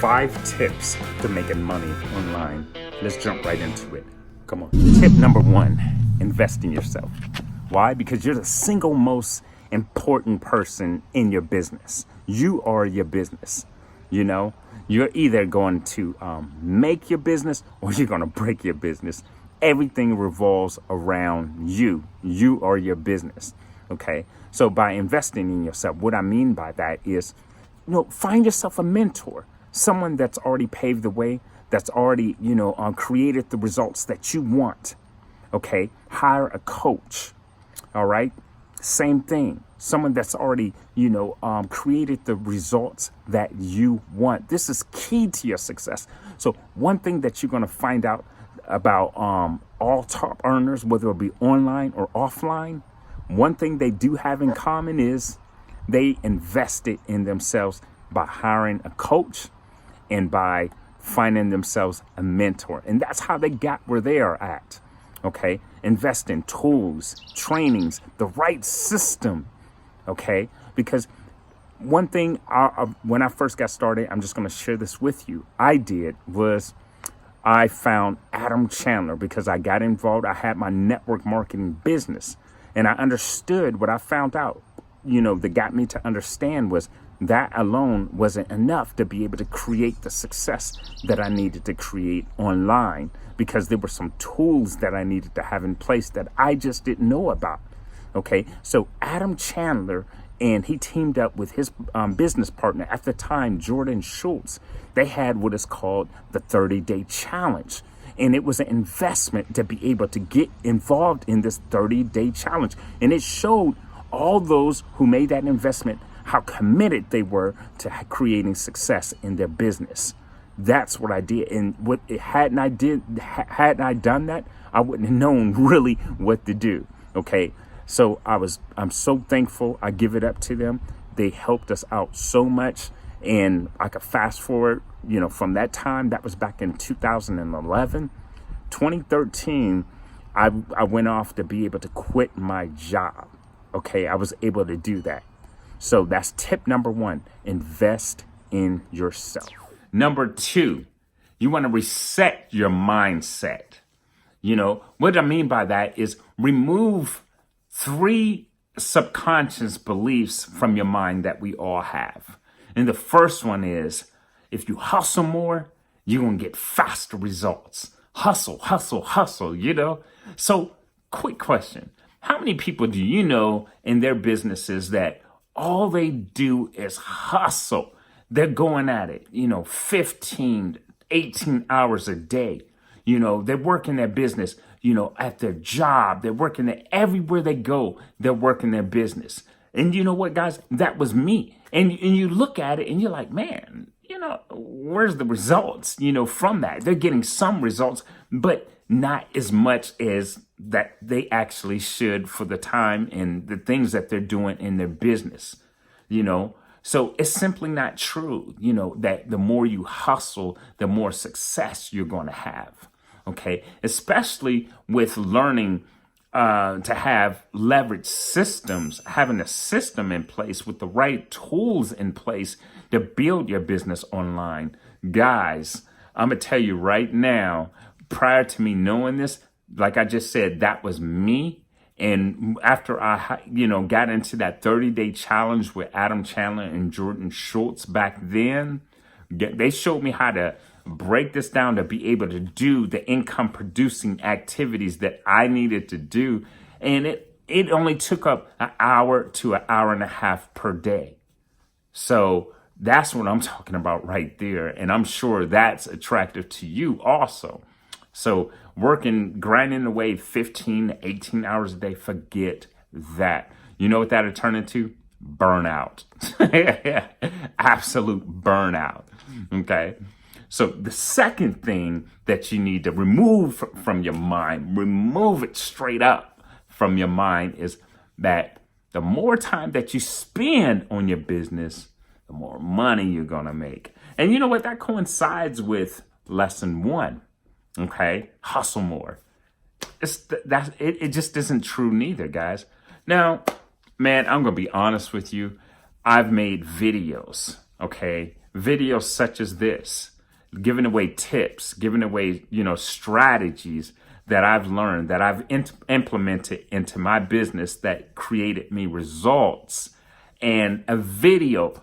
5 tips to making money online. Let's jump right into it. Come on. Tip number 1, invest in yourself. Why? Because you're the single most important person in your business. You are your business. You know, you're either going to make your business or you're going to break your business. Everything revolves around you. You are your business. Okay. So by investing in yourself, what I mean by that is, find yourself a mentor, someone that's already paved the way, that's already, created the results that you want. Okay. Hire a coach. All right. Same thing. Someone that's already, created the results that you want. This is key to your success. So one thing that you're going to find out about all top earners, whether it be online or offline, one thing they do have in common is they invested in themselves by hiring a coach and by finding themselves a mentor. And that's how they got where they are at. Okay. Invest in tools, trainings, the right system. Okay. Because one thing when I first got started, I'm just going to share this with you. I found Adam Chandler because I got involved. I had my network marketing business and I understood what I found out, that got me to understand was that alone wasn't enough to be able to create the success that I needed to create online, because there were some tools that I needed to have in place that I just didn't know about. Okay. So Adam Chandler, and he teamed up with his business partner at the time, Jordan Schultz. They had what is called the 30-day challenge. And it was an investment to be able to get involved in this 30-day challenge. And it showed all those who made that investment how committed they were to creating success in their business. That's what I did. And hadn't I done that, I wouldn't have known really what to do. Okay. So I'm so thankful. I give it up to them. They helped us out so much. And I could fast forward, from that time, that was back in 2011, 2013, I went off to be able to quit my job. Okay. I was able to do that. So that's tip number 1, invest in yourself. Number 2, you want to reset your mindset. What I mean by that is remove 3 subconscious beliefs from your mind that we all have. And the first one is, if you hustle more, you're going to get faster results. Hustle, hustle, hustle, So quick question. How many people do you know in their businesses that all they do is hustle? They're going at it, 15, 18 hours a day. They're working their business, at their job. They're working it everywhere they go. They're working their business. And you know what, guys? That was me. And you look at it and you're like, man, where's the results, from that? They're getting some results, but not as much as that they actually should for the time and the things that they're doing in their business, So it's simply not true, that the more you hustle, the more success you're going to have. Okay. Especially with learning to have leverage systems, having a system in place with the right tools in place to build your business online. Guys, I'm going to tell you right now, prior to me knowing this, like I just said, that was me. And after I, got into that 30-day challenge with Adam Chandler and Jordan Schultz back then, they showed me how to break this down to be able to do the income producing activities that I needed to do. And it only took up an hour to an hour and a half per day. So that's what I'm talking about right there. And I'm sure that's attractive to you also. So grinding away 15 to 18 hours a day, forget that. You know what that'll turn into? Burnout. Absolute burnout. Okay. So the second thing that you need to remove from your mind, remove it straight up from your mind, is that the more time that you spend on your business, the more money you're going to make. And you know what? That coincides with lesson 1. Okay. Hustle more. It just isn't true neither, guys. Now, man, I'm going to be honest with you. I've made videos, okay, videos such as this, giving away tips, giving away, strategies that I've learned, that I've implemented into my business that created me results. And a video,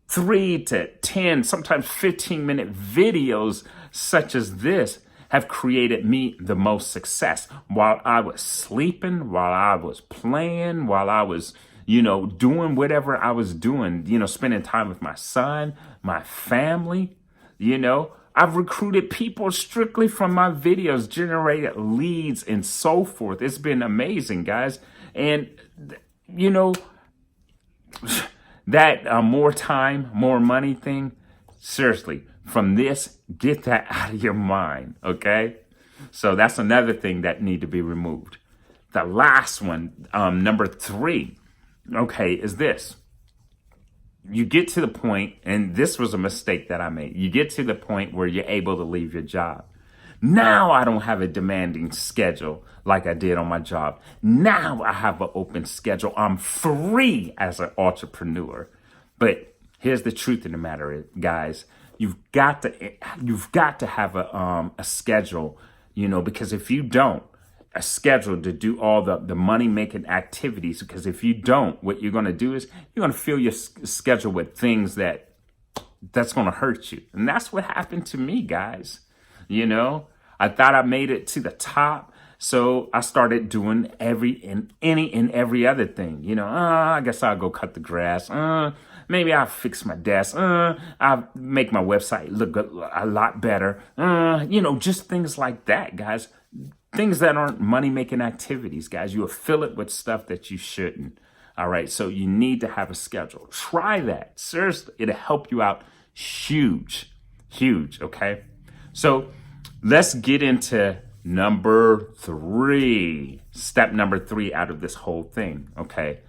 3 to 10, sometimes 15-minute videos such as this have created me the most success. While I was sleeping, while I was playing, while I was, doing whatever I was doing, spending time with my son, my family, I've recruited people strictly from my videos, generated leads and so forth. It's been amazing, guys. And, that more time, more money thing, seriously, from this, get that out of your mind, okay? So that's another thing that need to be removed. The last one, number 3, okay, is this. You get to the point, and this was a mistake that I made. You get to the point where you're able to leave your job. Now I don't have a demanding schedule like I did on my job. Now I have an open schedule. I'm free as an entrepreneur. But here's the truth of the matter, guys. You've got to have a schedule, because if you don't, a schedule to do all the money-making activities, because if you don't, what you're going to do is you're going to fill your schedule with things that's going to hurt you. And that's what happened to me, guys. I thought I made it to the top. So I started doing any and every other thing. I guess I'll go cut the grass. Maybe I'll fix my desk. I'll make my website look a lot better. Just things like that, guys. Things that aren't money-making activities, guys. You'll fill it with stuff that you shouldn't. All right, so you need to have a schedule. Try that. Seriously, it'll help you out huge, okay? So let's get into number 3. Step number 3 out of this whole thing, okay?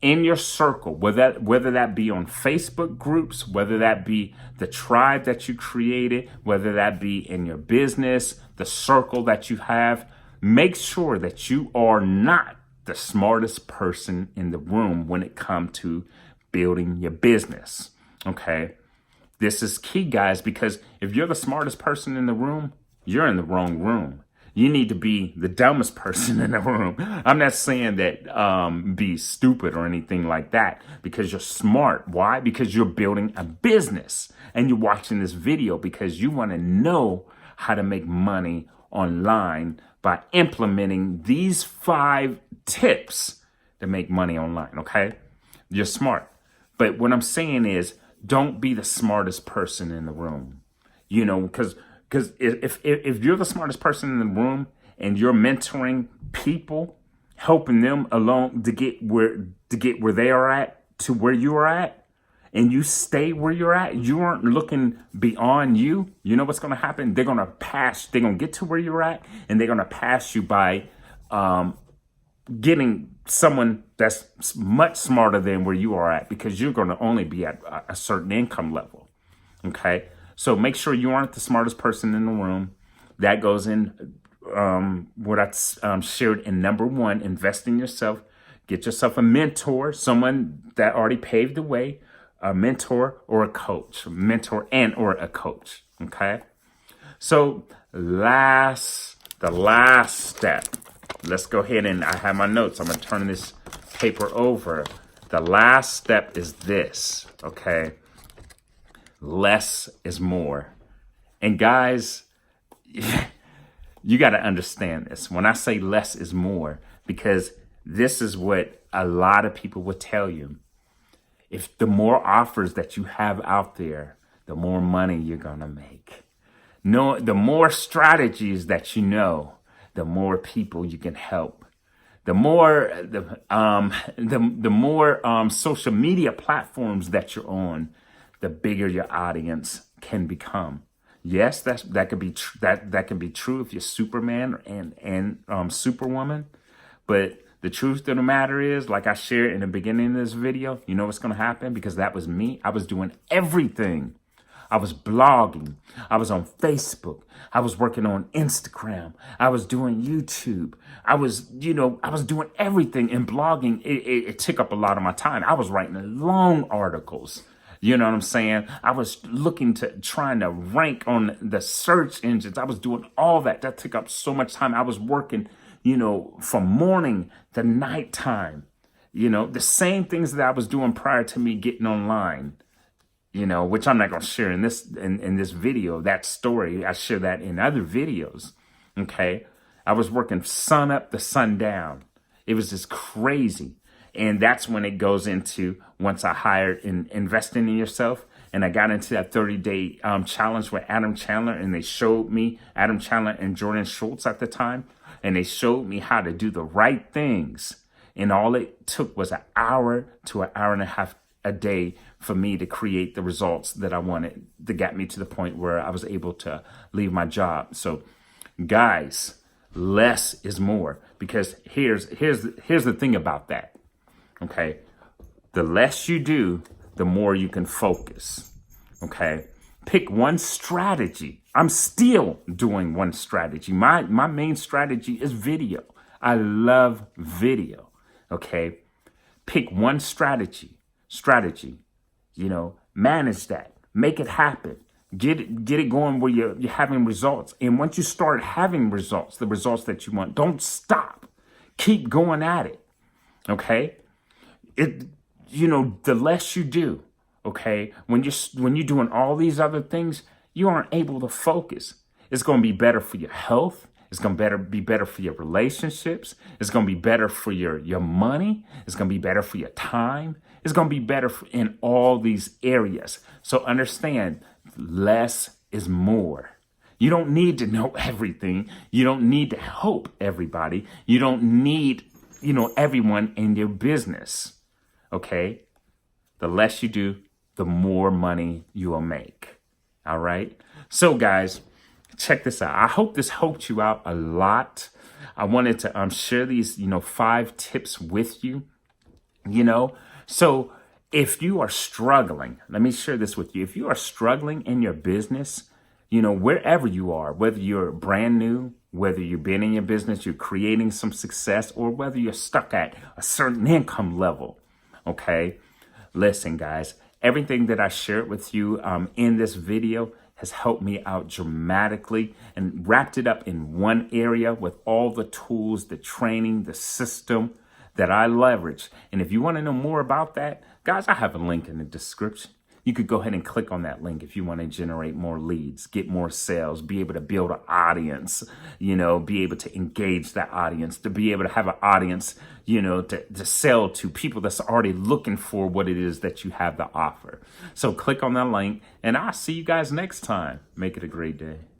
In your circle, whether that be on Facebook groups, whether that be the tribe that you created, whether that be in your business, the circle that you have, make sure that you are not the smartest person in the room when it comes to building your business, okay? This is key, guys, because if you're the smartest person in the room, you're in the wrong room. You need to be the dumbest person in the room. I'm not saying that be stupid or anything like that, because you're smart. Why? Because you're building a business and you're watching this video because you want to know how to make money online by implementing these 5 tips to make money online, okay? You're smart. But what I'm saying is, don't be the smartest person in the room, because if you're the smartest person in the room and you're mentoring people, helping them along to get where they are at to where you are at, and you stay where you're at, you aren't looking beyond you, you know what's going to happen? They're going to get to where you're at, and they're going to pass you by getting someone that's much smarter than where you are at, because you're going to only be at a certain income level, okay? So make sure you aren't the smartest person in the room. That goes in what I shared in number 1, invest in yourself. Get yourself a mentor, someone that already paved the way, a mentor or a coach, okay? So the last step, let's go ahead and I have my notes. I'm going to turn this paper over. The last step is this, okay? Less is more. And guys, you got to understand this. When I say less is more, because this is what a lot of people will tell you. If the more offers that you have out there, the more money you're going to make. No, the more strategies that you know, the more people you can help. The more social media platforms that you're on, the bigger your audience can become. Yes, that could be that can be true if you're Superman and Superwoman, but the truth of the matter is, like I shared in the beginning of this video, you know what's going to happen? Because that was me. I was doing everything. I was blogging. I was on Facebook. I was working on Instagram. I was doing YouTube. I was doing everything, and blogging, it took up a lot of my time. I was writing long articles, You know what I'm saying? I was trying to rank on the search engines. I was doing all that. That took up so much time. I was working, from morning to nighttime. The same things that I was doing prior to me getting online, which I'm not going to share in this video, that story. I share that in other videos. Okay. I was working sun up to sundown. It was just crazy. And that's when it goes into, once I hired in investing in yourself, and I got into that 30-day challenge with Adam Chandler, and they showed me, Adam Chandler and Jordan Schultz at the time, and they showed me how to do the right things. And all it took was an hour to an hour and a half a day for me to create the results that I wanted, that got me to the point where I was able to leave my job. So guys, less is more, because here's the thing about that. Okay, the less you do, the more you can focus. Okay, pick one strategy. I'm still doing one strategy. My main strategy is video. I love video. Okay, pick one strategy, manage that, make it happen. Get it going where you're having results. And once you start having results, the results that you want, don't stop. Keep going at it. Okay? The less you do, okay? When you're doing all these other things, you aren't able to focus. It's going to be better for your health. It's going to be better for your relationships. It's going to be better for your money. It's going to be better for your time. It's going to be better in all these areas. So understand, less is more. You don't need to know everything. You don't need to help everybody. You don't need, everyone in your business. Okay? The less you do, the more money you will make. All right? So guys, check this out. I hope this helped you out a lot. I wanted to share these, 5 tips with you. So if you are struggling, let me share this with you. If you are struggling in your business, wherever you are, whether you're brand new, whether you've been in your business, you're creating some success, or whether you're stuck at a certain income level, okay? Listen, guys, everything that I shared with you in this video has helped me out dramatically and wrapped it up in one area with all the tools, the training, the system that I leverage. And if you want to know more about that, guys, I have a link in the description. You could go ahead and click on that link if you want to generate more leads, get more sales, be able to build an audience, be able to engage that audience, to be able to have an audience, to sell to people that's already looking for what it is that you have to offer. So click on that link, and I'll see you guys next time. Make it a great day.